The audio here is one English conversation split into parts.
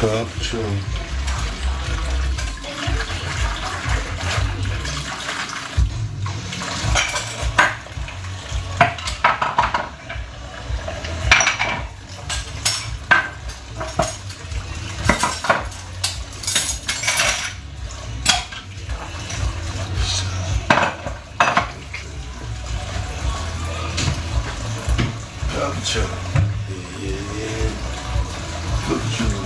Paw Patrol. Paw Patrol. Yeah. Paw Patrol.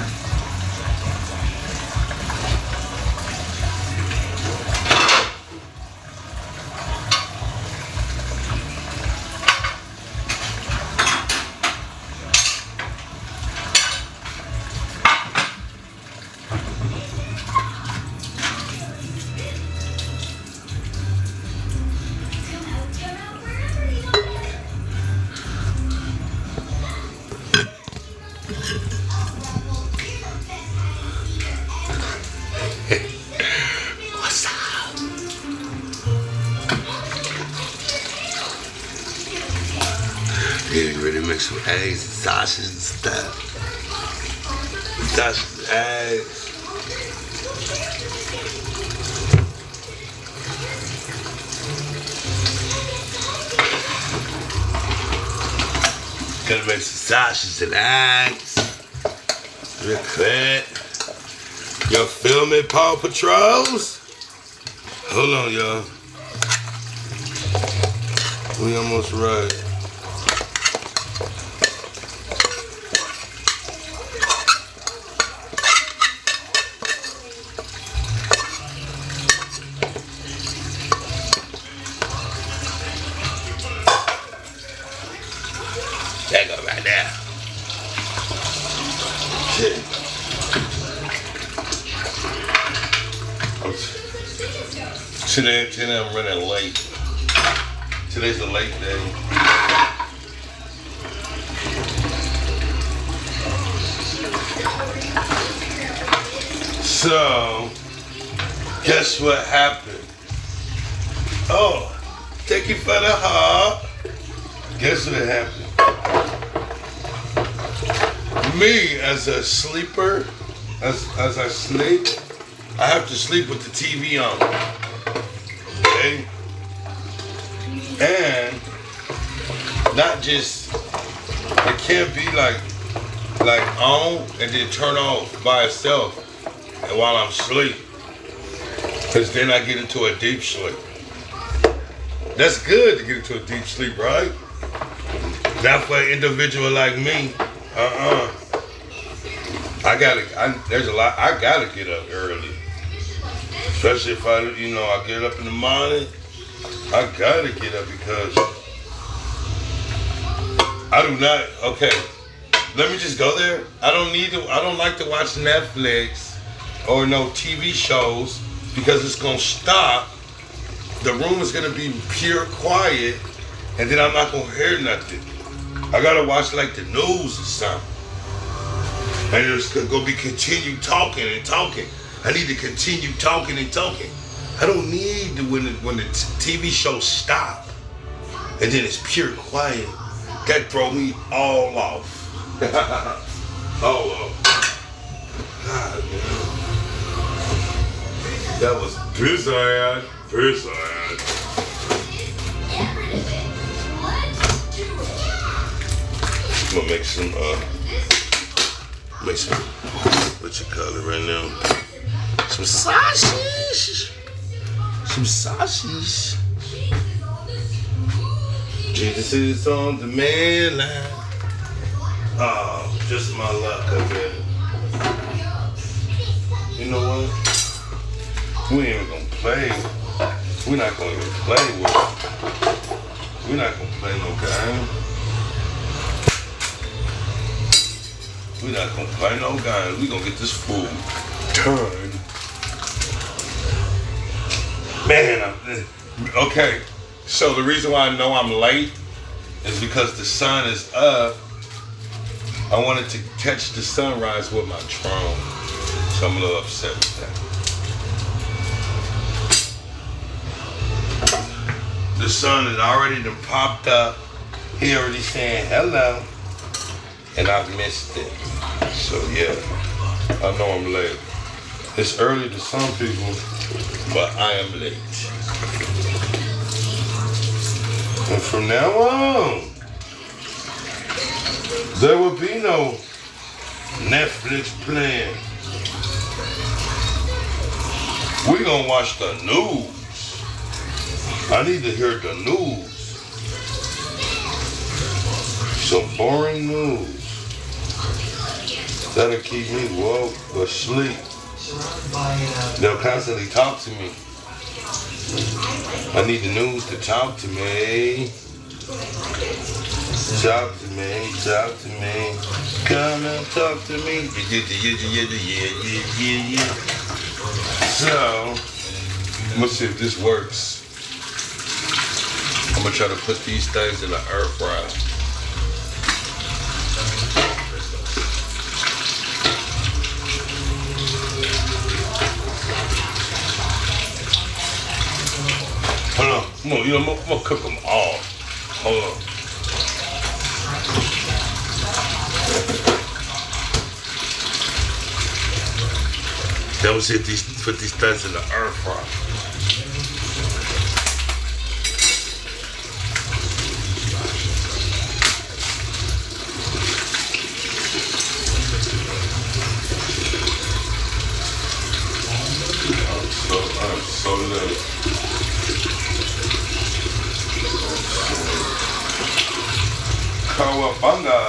What's up? Getting ready to make some eggs and sausages and stuff. Sausages, eggs. Gonna make some sausages and eggs. Real quick. Y'all feel me, Paw Patrols? Hold on, y'all. We almost right. That go right there. Shit. Today I'm running late. Today's a late day. So, guess what happened? Oh, thank you for the heart. Guess what happened? Me, as a sleeper, as I sleep, I have to sleep with the TV on. Okay? And not just, it can't be like on and then turn off by itself and while I'm asleep. Because then I get into a deep sleep. That's good to get into a deep sleep, right? Not for an individual like me. I gotta get up early. Especially if I get up in the morning. I gotta get up because I do not, okay, let me just go there. I don't like to watch Netflix or no TV shows because it's gonna stop. The room is gonna be pure quiet and then I'm not gonna hear nothing. I gotta watch like the news or something. And it's gonna be continue talking and talking. I need to continue talking and talking. I don't need to when the TV show stop and then it's pure quiet. That throw me all off. All off. God, man. That was bizarre. I'm gonna make some what you call it right now? Some sausage. Jesus is on the main line. Oh, just my luck up here. You know what? We ain't even gonna play. We're not gonna even play with it. We're not gonna play no game. We're not gonna play no game. We're gonna get this food turned. Man, okay. So the reason why I know I'm late is because the sun is up. I wanted to catch the sunrise with my drone. So I'm a little upset with that. The sun had already done popped up. He already saying hello. And I've missed it. So yeah. I know I'm late. It's early to some people, but I am late. And from now on, there will be no Netflix plan. We're gonna watch the news. I need to hear the news. Some boring news. That'll keep me woke or asleep. They'll constantly talk to me. I need the news to talk to me. Talk to me, talk to me. Come and talk to me. Yeah. So, let's see if this works. I'm gonna try to put these things in the air fryer. Hold on, come on, I'm gonna cook them all. Hold on. That was it, put these things in the air fryer. I'm so late. Kawabunga.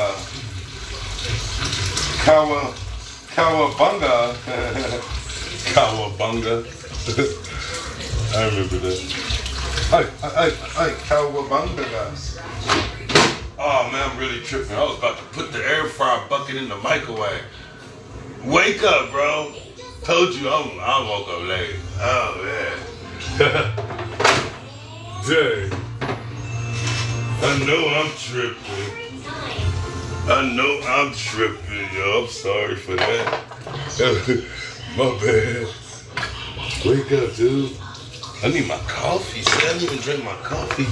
Kawabunga. Kawabunga. I remember that. Hey, Kawabunga guys. Oh man, I'm really tripping. I was about to put the air fryer bucket in the microwave. Wake up, bro. Told you I woke up late. Oh man. Dang. I know I'm tripping. Yo. I'm sorry for that. My bad. Wake up, dude. I need my coffee. See, I didn't even drink my coffee.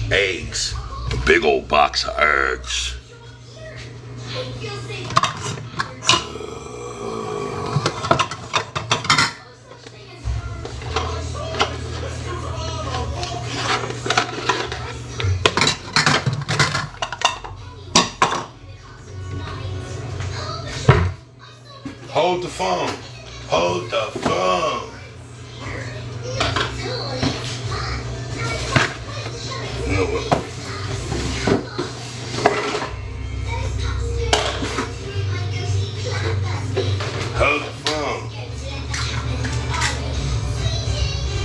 Eggs. A big old box of eggs. Hold the phone. Hold the phone. You know what? Hold the phone.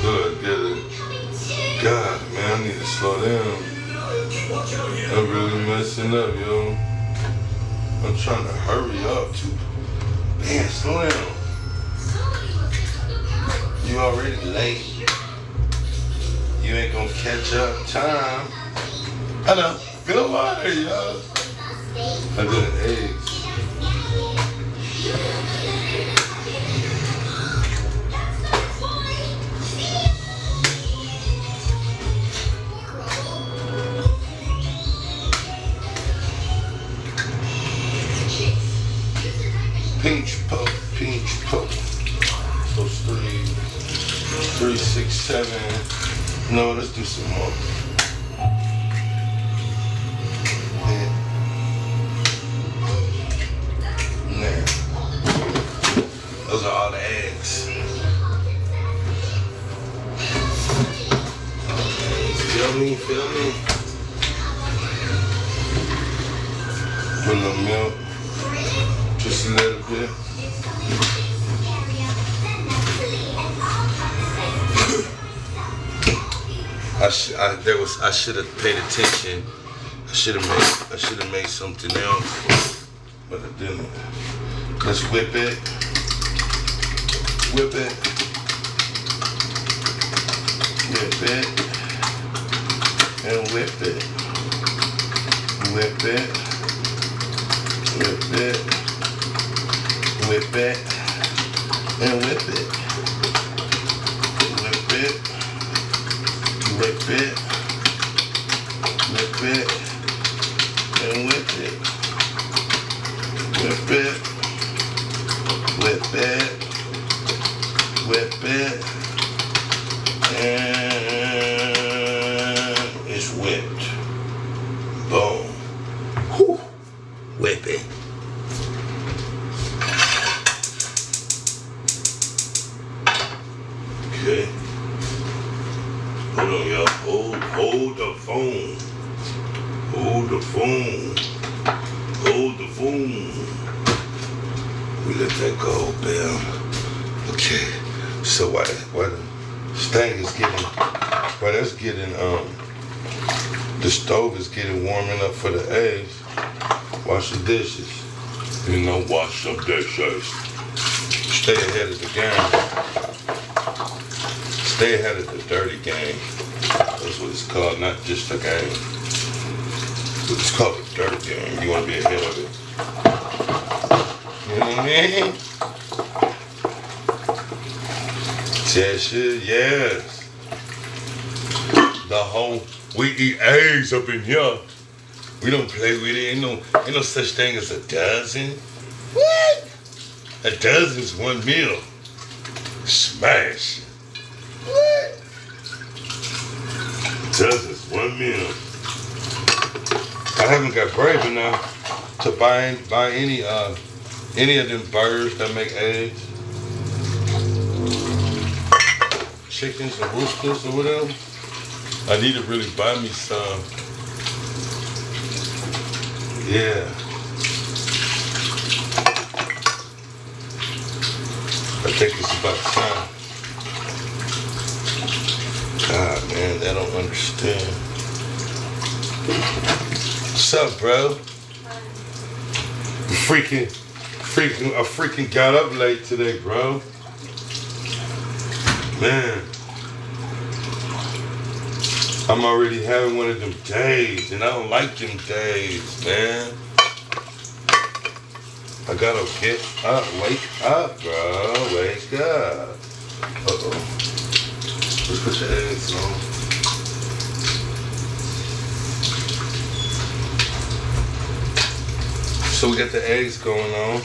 Good, get it. God, man, I need to slow down. I'm really messing up, yo. I'm trying to hurry up, too. Man, slow down. You already late. You ain't gonna catch up time. I know. Get up out of here, y'all. I did eggs. Pinch poke. So 3, 6, 7. No, let's do some more. Now, those are all the eggs. Feel me? Put a little milk. Just a little bit. I should have paid attention. I should have made something else, but I didn't. Let's whip it. Whip it. Whip it. And whip it. Whip it. Whip it. whip it, and whip it. Whip it, whip it, whip it, and whip it. Whip it, whip it, whip it, and it's whipped. Boom. Whew. Whip it. Okay. Hold on, y'all. Hold the phone. Hold the phone. Hold the phone. We let that go, Bill. Okay. So why the thing is getting, that's getting, the stove is getting warming up for the eggs. Wash the dishes. Wash some dishes. Stay ahead of the game. Stay ahead of the dirty game. That's what it's called, not just a game. It's called a dirty game. You want to be ahead of it. You know what I mean? Yes. We eat eggs up in here. We don't play with it. Ain't no such thing as a dozen. What? A dozen's one meal. Smash. What? A dozen's one meal. I haven't got brave enough to buy any of them birds that make eggs. Chickens or roosters or whatever. I need to really buy me some. Yeah. I think it's about time. God, man, they don't understand. What's up, bro? I freaking got up late today, bro. Man. I'm already having one of them days, and I don't like them days, man. I gotta get up, wake up, bro, wake up. Uh-oh. Let's put your eggs on. So we got the eggs going on,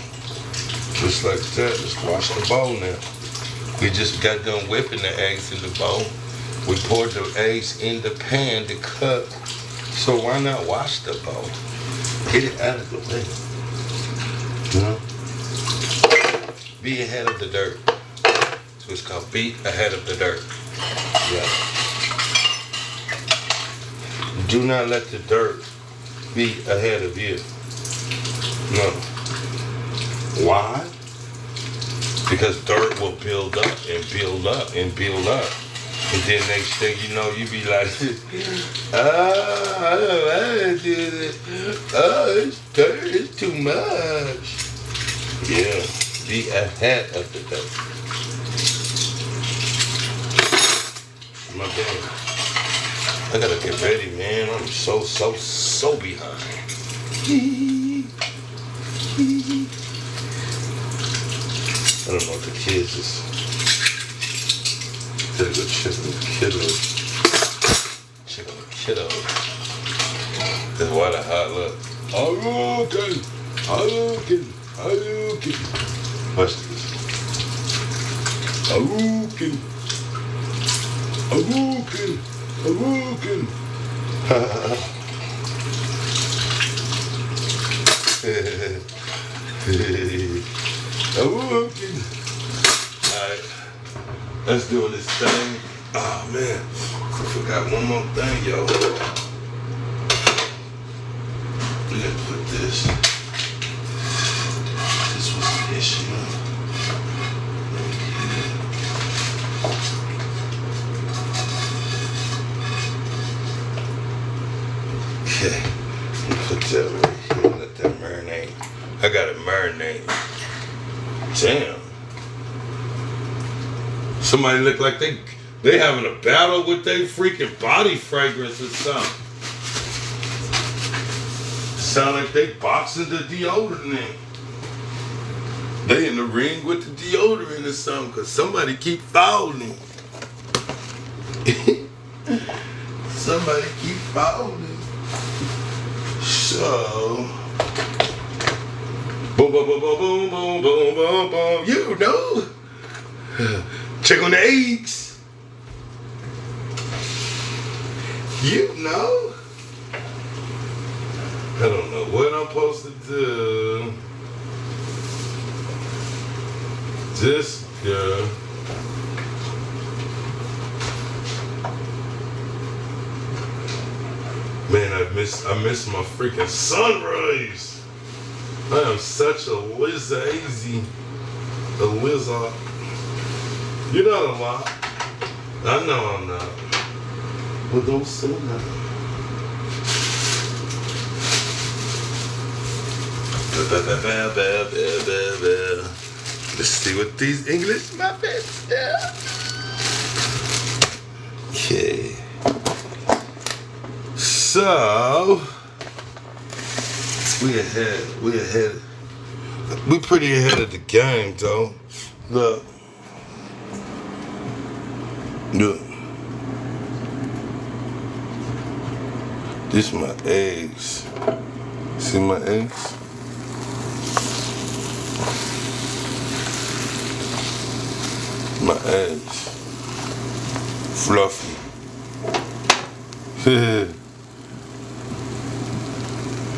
just like that. Let's wash the bowl now. We just got done whipping the eggs in the bowl. We poured the eggs in the pan to cook. So why not wash the bowl? Get it out of the way. You know? Be ahead of the dirt. So it's called be ahead of the dirt. Yeah. Do not let the dirt be ahead of you. No. Why? Because dirt will build up and build up and build up. And then next thing you know, you be like, I don't do this. Oh, it's dirt, it's too much. Yeah, be ahead of the dirt. My bad. I gotta get ready, man. I'm so behind. I don't know what the kids is. Gotta go check on the kiddos. Check on the kiddos. That's why the hot look. Hadouken! Watch this. Hadouken! Alright, let's do this thing. Oh man, I forgot one more thing, yo. We're gonna put this. This was the issue. Okay, put that right here. Let that marinate. I gotta marinate. Damn. Somebody look like they having a battle with their freaking body fragrance or something. Sound like they boxing the deodorant. They in the ring with the deodorant or something, cause somebody keep fouling. Somebody keep fouling. So, boom, boom, boom, boom, boom, boom, boom, boom, boom. You know, check on the eggs. You know. I don't know what I'm supposed to do. This girl. Man, I miss my freaking sunrise. I am such a lazy, a wizard. You're not a lot. I know I'm not. But don't say that. Let's see what these English muffins do. Okay. So we pretty ahead of the game though. Look. This my eggs. See my eggs? My eggs. Fluffy.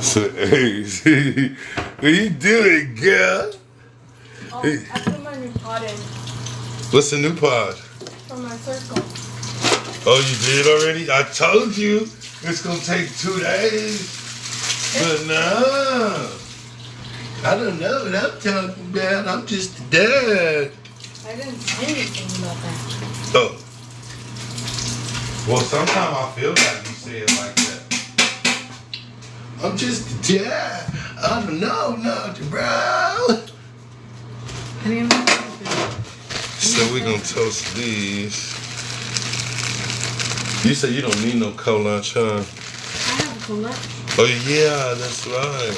So eggs. What you doing, girl? Oh, I put my new pod in. What's the new pod? For my circle. Oh, you did already? I told you it's gonna take 2 days. But no. I don't know what I'm talking about. I'm just a dad. I didn't say anything about that. Oh. Well, sometimes I feel like you say it like that. I'm just a dad. I don't know nothing, bro. I didn't know. So we're gonna toast these. You say you don't need no cold lunch, huh? I have a cold lunch. Oh yeah, that's right.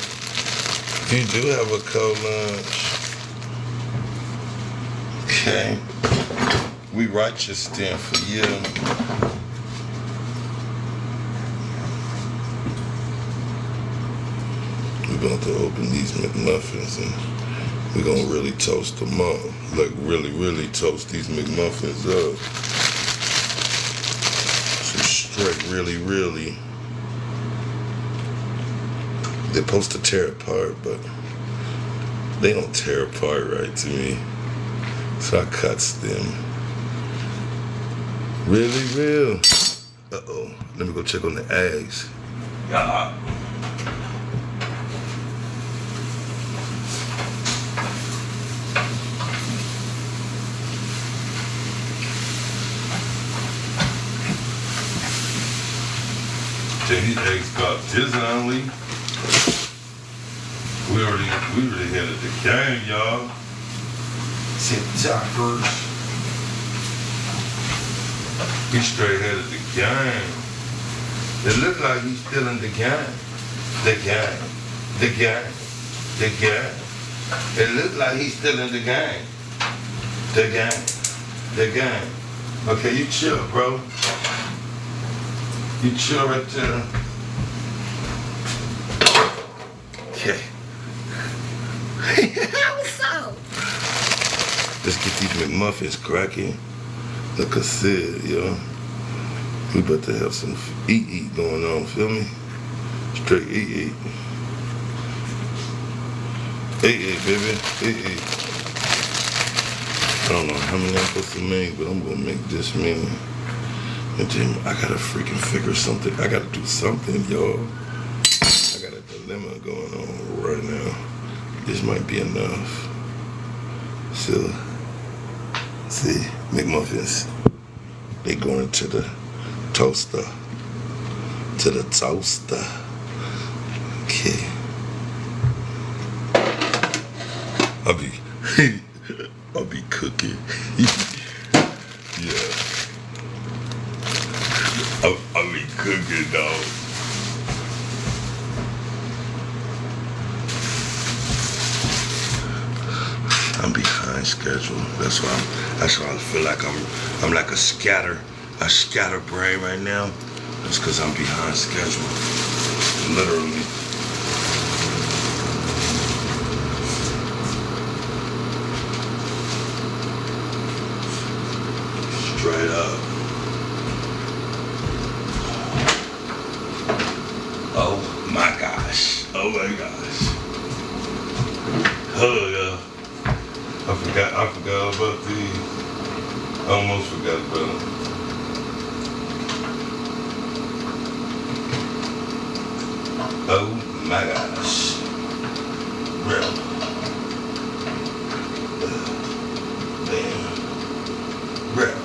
You do have a cold lunch. Okay. We righteous then for you. We're going to open these McMuffins and we're going to really toast them up. Like really, really toast these McMuffins up. So straight, really, really. They're supposed to tear apart, but they don't tear apart right to me. So I cuts them. Really real. Uh-oh. Let me go check on the eggs. Yeah. These eggs got Disney. We already had the game, y'all. TikTokers. We straight headed the game. It look like he's still in the game. The game. The game. The game. It look like he's still in the game. The game. The game. Okay, you chill, bro. You chill right there. Okay. What's up? Let's get these McMuffins cracking. Like I said, yo. We about to have some eat going on, feel me? Straight eat. Eat, baby. Eat. I don't know how many I'm supposed to make, but I'm gonna make this many. And then I gotta freaking figure something. I gotta do something, y'all. I got a dilemma going on right now. This might be enough. So, see, McMuffins. They going to the toaster. To the toaster. Okay. I'll be cooking. Yeah. I'll be cooking, dog. I'm behind schedule. That's why I feel like I'm like a scatterbrain right now. That's because I'm behind schedule. Literally. Straight up. Oh my gosh. Oh my gosh. Oh yeah. I forgot about these. I almost forgot about them. Oh my gosh. Real. Damn. Real.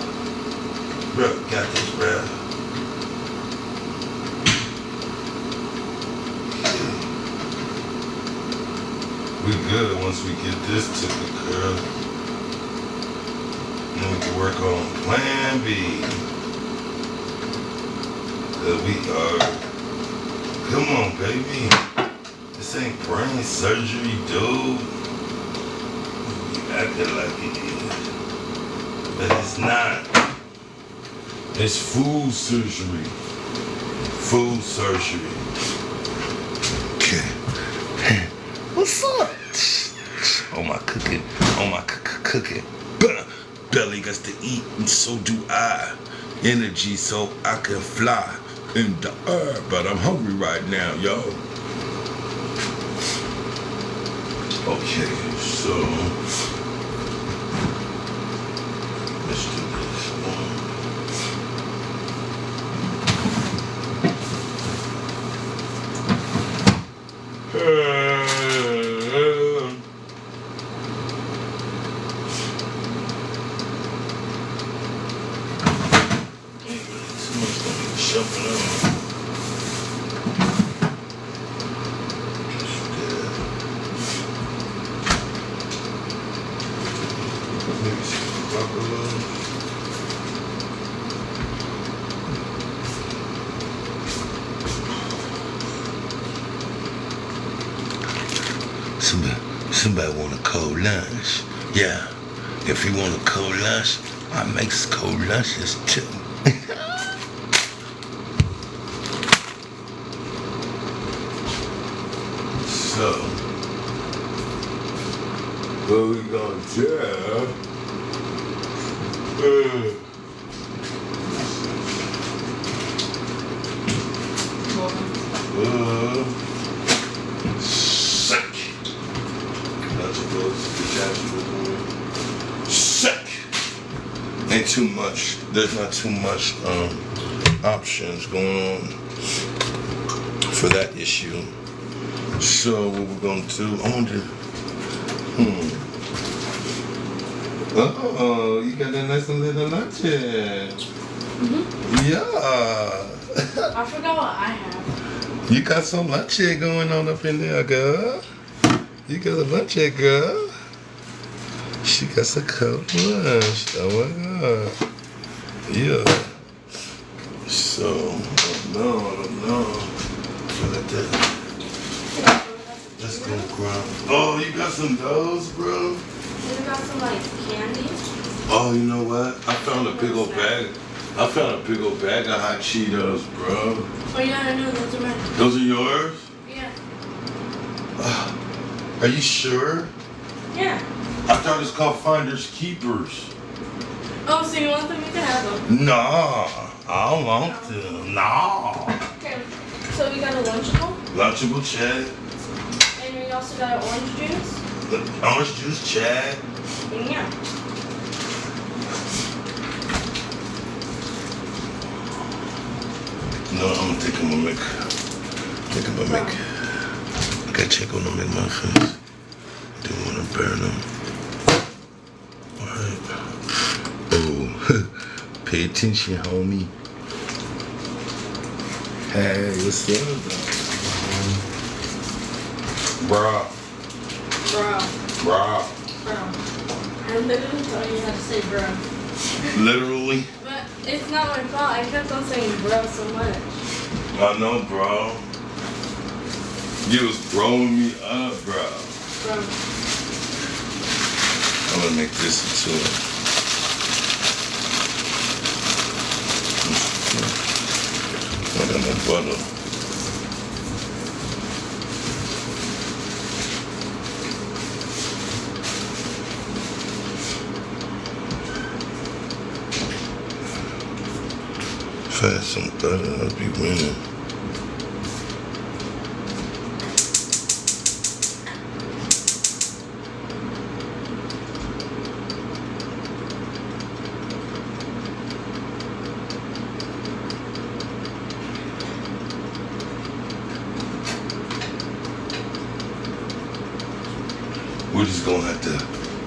Got this real. We good once we get this taken care of. Then we can work on plan B. That we are. Come on, baby. This ain't brain surgery, dude. You acting like it is. But it's not. It's food surgery. Food surgery. Okay. What's up? Oh my cooking. Oh my cooking. Belly gets to eat, and so do I. Energy so I can fly in the air. But I'm hungry right now, yo. Okay, so let's do this one. Somebody want a cold lunch. Yeah, if you want a cold lunch, I make cold lunches too. So, what we gonna do? Sick. Ain't too much. There's not too much options going on for that issue. So what we're gonna do? I wonder. Oh, you got a nice little lunch here. Yeah. I forgot what I have. You got some lunch here going on up in there, girl. You got a lunch here, girl. She got some cold lunch. Oh my god. Yeah. So, no. Look at that. Let's go grab. Oh, you got some those, bro? You got some like candy? Oh, you know what? I found a big old bag of hot Cheetos, bro. Oh yeah, I know, those are mine. Those are yours? Yeah. Are you sure? Yeah. I thought it's called Finders Keepers. Oh, so you want them? You can have them. No, I don't want to. No. Okay. So we got a Lunchable. Lunchable, Chad. And we also got orange juice. The orange juice, Chad. Yeah. No, I'm thinking we'll make. I gotta check on the McMuffins. Didn't want to burn them. Alright. Oh, pay attention, homie. Hey, what's up, bro? Bro. I literally told you how to say bro. Literally? But it's not my fault. I kept on saying bro so much. I know, bro. You was blowing me up, bro. Bro. I'm gonna make this into I got my butter. If I had some butter, I'd be winning.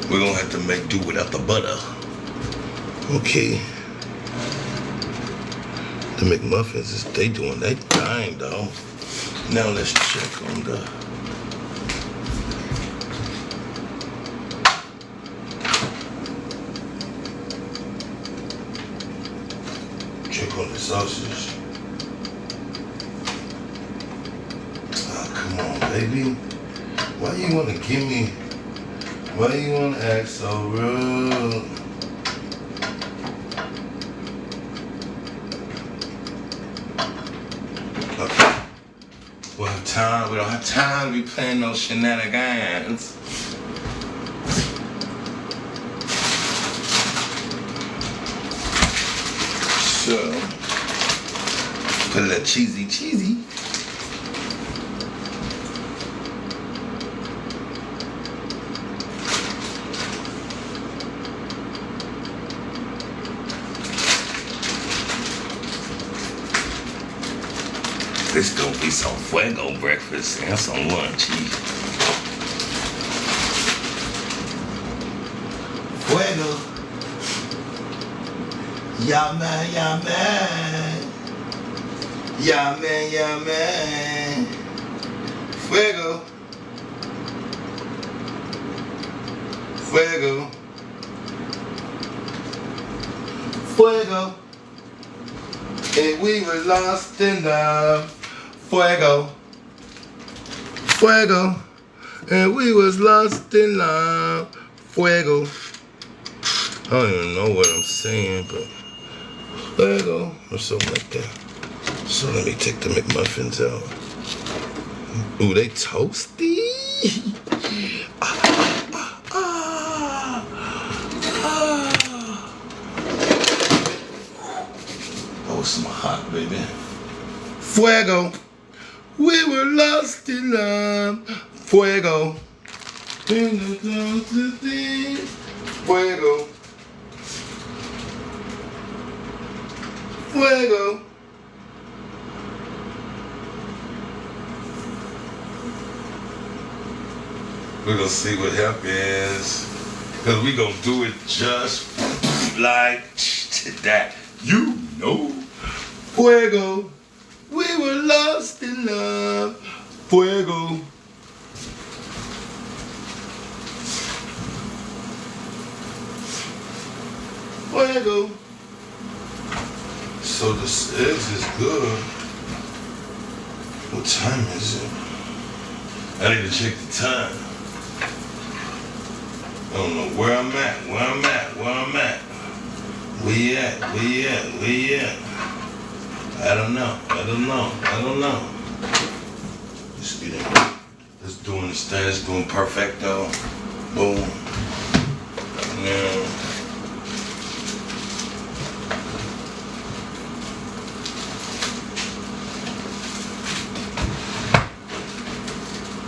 We're gonna have to make do without the butter. Okay. The McMuffins, they doing their thing though. Now let's check on the sausage. Oh, come on, baby. Why you wanna give me? Why you wanna act so rude? Okay. We don't have time to be playing no shenanigans. So, put a little cheesy. This gonna be some fuego breakfast and some lunch. Fuego. Yeah man, yeah man. Yeah man, yeah man. Fuego. Fuego. Fuego. And we were lost in love. Fuego. Fuego. And we was lost in love. Fuego. I don't even know what I'm saying, but Fuego or something like that. So let me take the McMuffins out. Ooh, they toasty. That was some hot, baby. Fuego. We were lost in love. Fuego. Fuego. Fuego. We're gonna see what happens. Cause we gonna do it just like that. You know. Fuego. We were lost in love. Fuego. Fuego. So the eggs is good. What time is it? I need to check the time. I don't know where I'm at. Where you at? I don't know. Let's get it. Let's doing this thing. Let's doing perfecto. Boom. Now.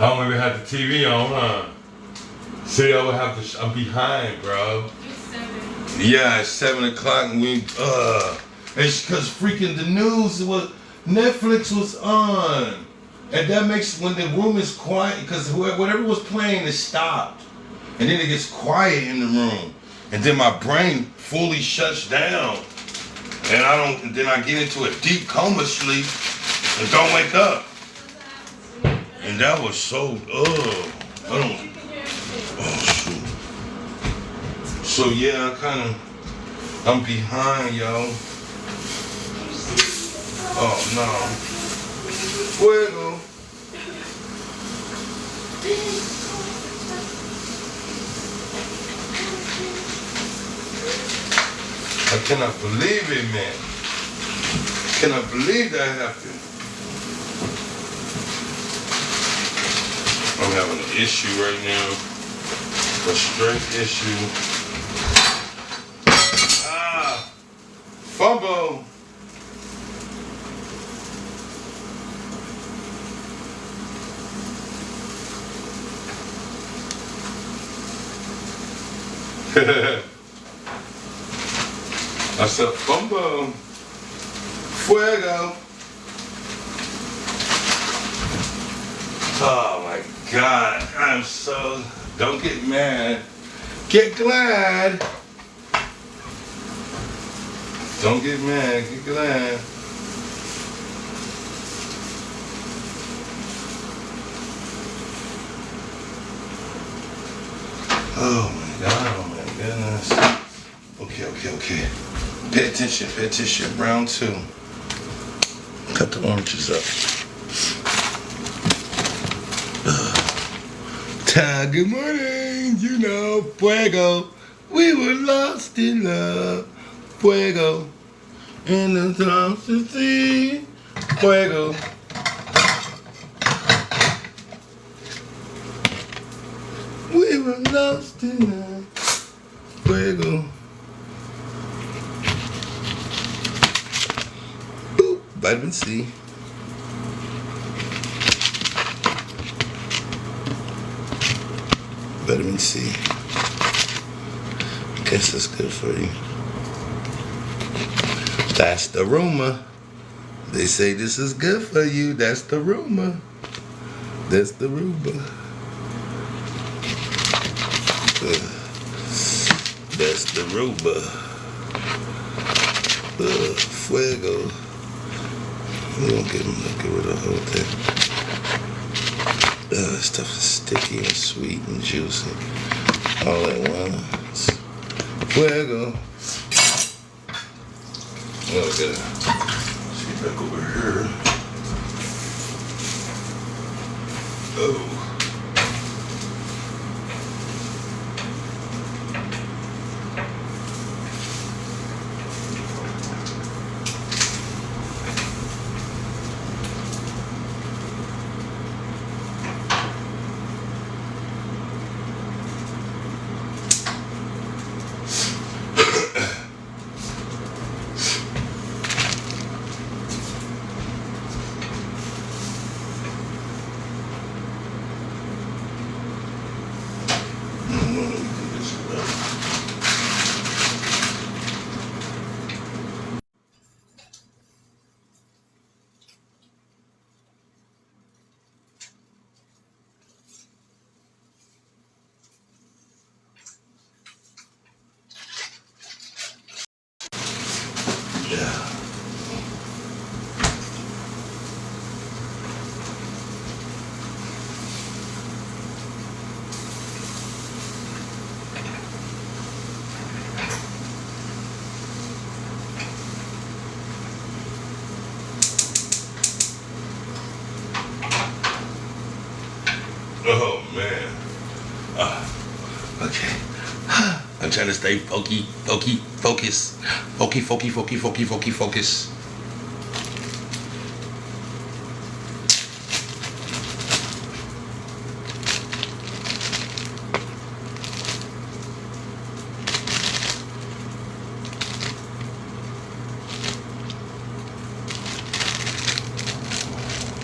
I don't even have the TV on, huh? See, I would have to. I'm behind, bro. It's 7. Yeah, it's 7 o'clock, and it's because freaking the news was Netflix was on, and that makes when the room is quiet because whatever was playing is stopped, and then it gets quiet in the room, and then my brain fully shuts down, and then I get into a deep coma sleep and don't wake up. And that was so, oh shoot. So yeah, I'm behind, yo. Oh no. Fuego. cannot believe it, man. Cannot believe that happened. I'm having an issue right now. A straight issue. Fumble. I said fumble. Fuego. Oh my God, I'm so, don't get mad. Get glad. Don't get mad, get glad. Oh my God, oh my goodness. Okay. Pay attention. Round 2. Cut the oranges up. Good morning, you know, fuego. We were lost in love, fuego. In the thousand sea, fuego. We were lost in love, fuego. Boop, vitamin C. Vitamin C. Guess that's good for you. That's the rumor. They say this is good for you. That's the rumor. That's the rumor. That's the rumor. Fuego. We don't get rid of the whole thing. This stuff is sticky and sweet and juicy all at once. Fuego. Oh, I gotta see back over here. Oh. Oh man. Okay. I'm trying to stay focus. Focus.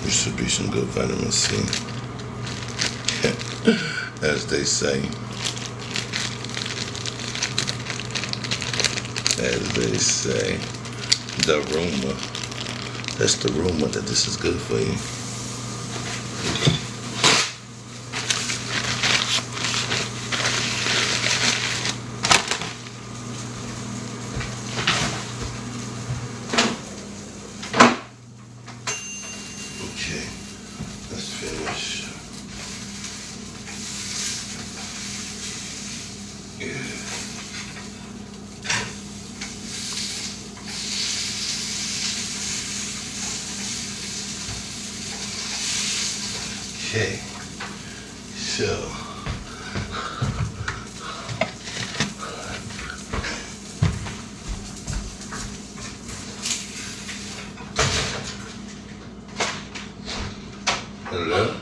There should be some good vitamin C. As they say. As they say. The rumor. That's the rumor that this is good for you. Okay. Let's finish. Okay, so Hello?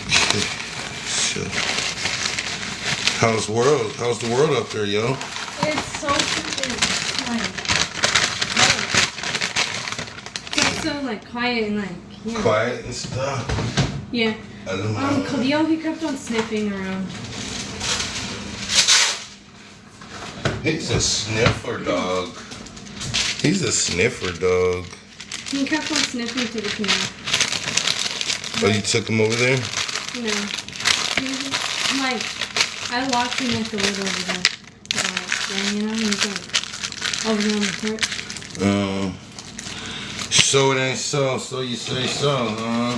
Okay. So, how's the world up there, yo? It's so freaking quiet. It's so like quiet and like yeah. Quiet and stuff. Yeah. I don't know. Khalil, he kept on sniffing around. He's a sniffer dog. He's a sniffer dog. He kept on sniffing to the canal. Oh, you took him over there? No. He's like, I walked him like a little over there. Like, you know, he's like over there on the porch. So it ain't so. So you say so, huh?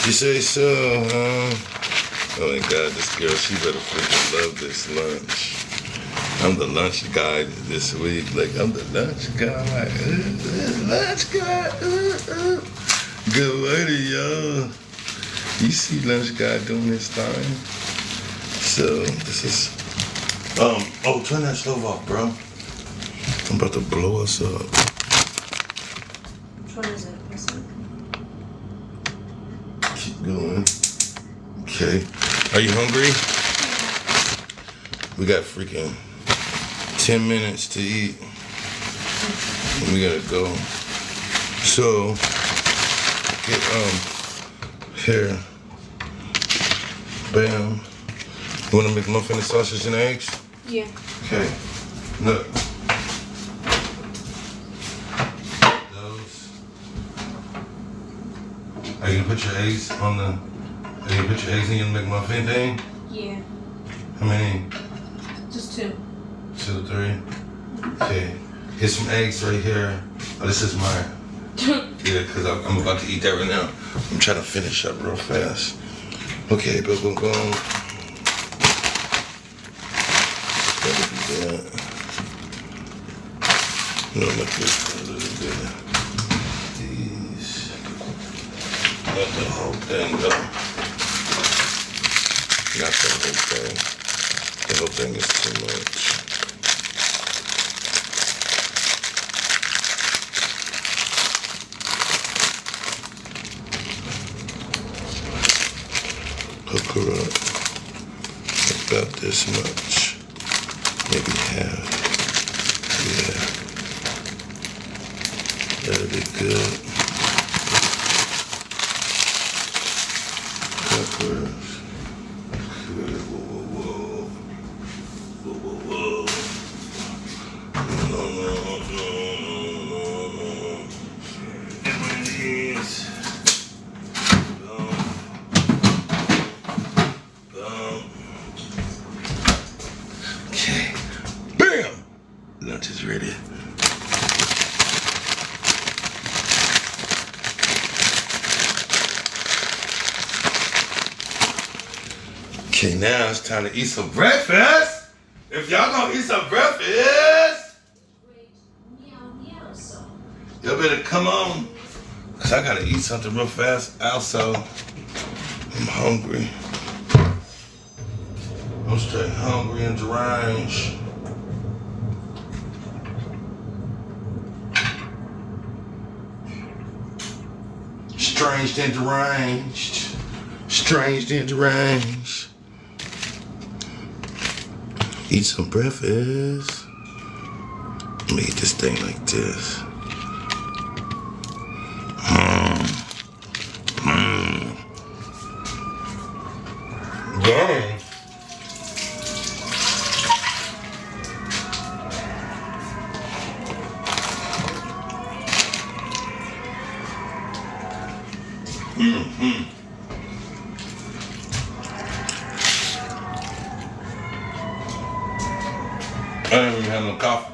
You say so, huh? Oh my God, this girl, she better freaking love this lunch. I'm the lunch guy this week. Like, I'm the lunch guy. I'm like, lunch guy. Good morning, y'all. You see lunch guy doing his thing. So, this is... oh, turn that stove off, bro. I'm about to blow us up. Which one is it? This one? Keep going. Okay. Are you hungry? We got freaking 10 minutes to eat. And we gotta go. So, get, here. Bam. You wanna make muffin and sausage and eggs? Yeah. Okay. Look. Those. Are you gonna put your eggs on the, are you gonna put your eggs in your McMuffin thing? Yeah. How many? Just 2. 2, 3. Okay. Here's some eggs right here. Oh, this is mine. Yeah, because I'm about to eat that right now. I'm trying to finish up real fast. Okay, boom, boom, boom. Gotta do that. No, let this a little bit. These. Let the whole thing go. Not the whole thing. The whole thing is too much. Hook her up about this much, maybe half. Yeah, that'll be good. Peppers. Good. Whoa, whoa, whoa, whoa, whoa. No. These. Okay. Bam! Lunch is ready. Okay, now it's time to eat some breakfast. If y'all gonna eat some breakfast, y'all better come on. Cause I gotta eat something real fast. Also, I'm hungry. I'm straight hungry and deranged. Strange and deranged. Strange and deranged. Eat some breakfast. Let me eat this thing like this. Dang. I didn't even have no coffee.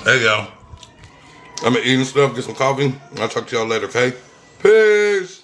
There you go. I'm eating stuff, get some coffee. I'll talk to y'all later, okay? Peace.